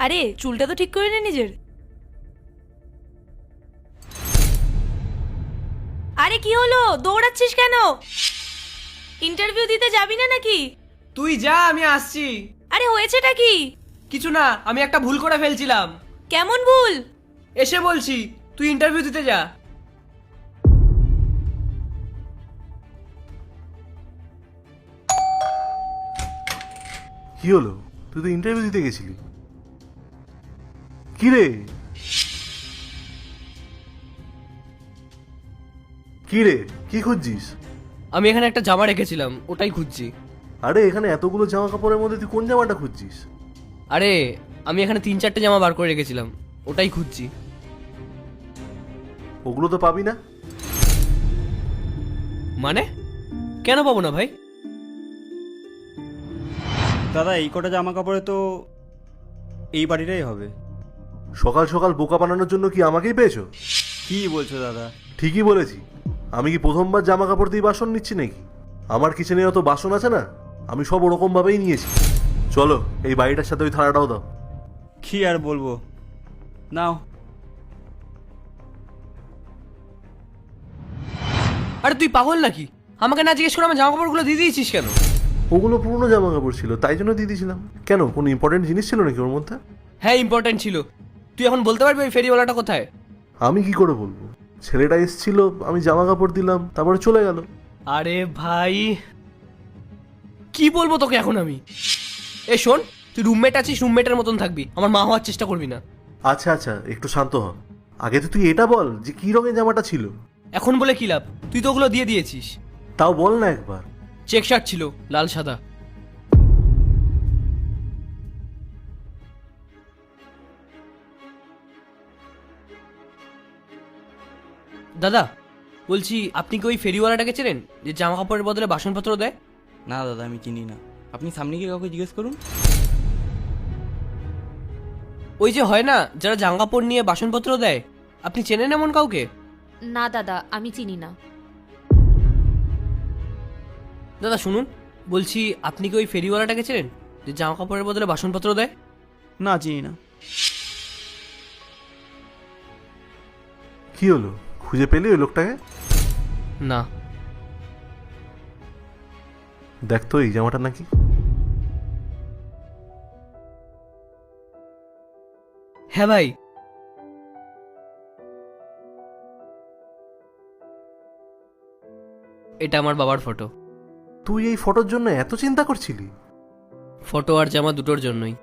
আরে চুলটা তো ঠিক করে নে নিজের। আরে কি হলো, দৌড়াচ্ছিস কেন? ইন্টারভিউ দিতে যাবি না নাকি? তুই যা, আমি আসছি। আরে হয়েছেটা কি? কিছু না, আমি একটা ভুল করে ফেলছিলাম। কেমন ভুল? এসে বলছি, তুই ইন্টারভিউ দিতে যা। কি হলো? তুই তো ইন্টারভিউ দিতে গেছিলি। কি রে? কি রে, কি খুঁজছিস? আমি এখানে একটা জামা রেখেছিলাম, ওটাই খুঁজছি। আরে এখানে এতগুলো জামা কাপড়ের মধ্যে তুই কোন জামাটা খুঁজছিস? আরে আমি এখানে 3-4টে জামা বার করে রেখেছিলাম, ওটাই খুঁজছি। ওগুলো তো পাবি না। মানে কেন পাবো না ভাই? দাদা এই কটা জামা কাপড়ে তো এই বাড়িটাই হবে। সকাল সকাল বোকা বানানোর জন্য কি আমাকেই পেয়েছো? কি বলছো দাদা? ঠিকই বলেছি। আমি কি প্রথমবার জামা কাপড় দিয়ে বাসন নিচ্ছি নাকি? আমার কিচেনে অত বাসন আছে না, আমি সব ওরকম ভাবেই নিয়েছি। চলো এই বাড়িটার সাথে ওই থালাটাও দাও। কি আর বলবো, নাও। আরে তুই পাগল নাকি? আমাকে না জিজ্ঞেস করে আমার জামা কাপড়গুলো দিয়ে দিয়েছিস কেন? ওগুলো পুরনো জামা কাপড় ছিল, তাই জন্য দিয়ে দিয়েছিলাম। কেন, কোনো ইম্পর্টেন্ট জিনিস ছিল নাকি ওর মধ্যে? হ্যাঁ ইম্পর্টেন্ট ছিল। তুই এখন বলতে পারবি ওই ফেরিওয়ালাটা কোথায়? আমি কি করে বলবো? ছেলেটা এসেছিল, আমি জামা কাপড় দিলাম, তারপরে চলে গেল। আরে ভাই, কি বলবো তোকে এখন আমি? এ শোন, তুই রুমমেট আছিস, রুমমেটের মতন থাকবি, আমার মা হওয়ার চেষ্টা করবি না। আচ্ছা আচ্ছা, একটু শান্ত হ। আগে তো তুই এটা বল যে কি রঙের জামাটা ছিল। এখন বলে কি লাভ, তুই তো ওগুলো দিয়ে দিয়েছিস। তাও বল না একবার। চেক শার্ট ছিল, লাল সাদা। দাদা বলছি, আপনি কি ওই ফেরিওয়ালাটাকে চেনেন যে জামা কাপড়ের বদলে বাসনপত্র দেয়? না দাদা আমি চিনি না, আপনি সামনে গিয়ে কাউকে জিজ্ঞেস করুন। ওই যে হয় না যারা জামা কাপড় নিয়ে বাসনপত্র দেয়, আপনি চেনেন এমন কাউকে? না দাদা, আমি চিনি না। দাদা শুনুন, বলছি আপনি কি ওই ফেরিওয়ালাটাকে চেনেন যে জামা কাপড়ের বদলে বাসনপত্র দেয়? না চিনি না। কি হলো, খুঁজে পেলি ওই লোকটাকে? না। দেখ তো এই জামাটা নাকি। হ্যাঁ ভাই, এটা আমার বাবার ফটো। তুই এই ফটোর জন্য এত চিন্তা করছিলি? ফটো আর জামা দুটোর জন্যই।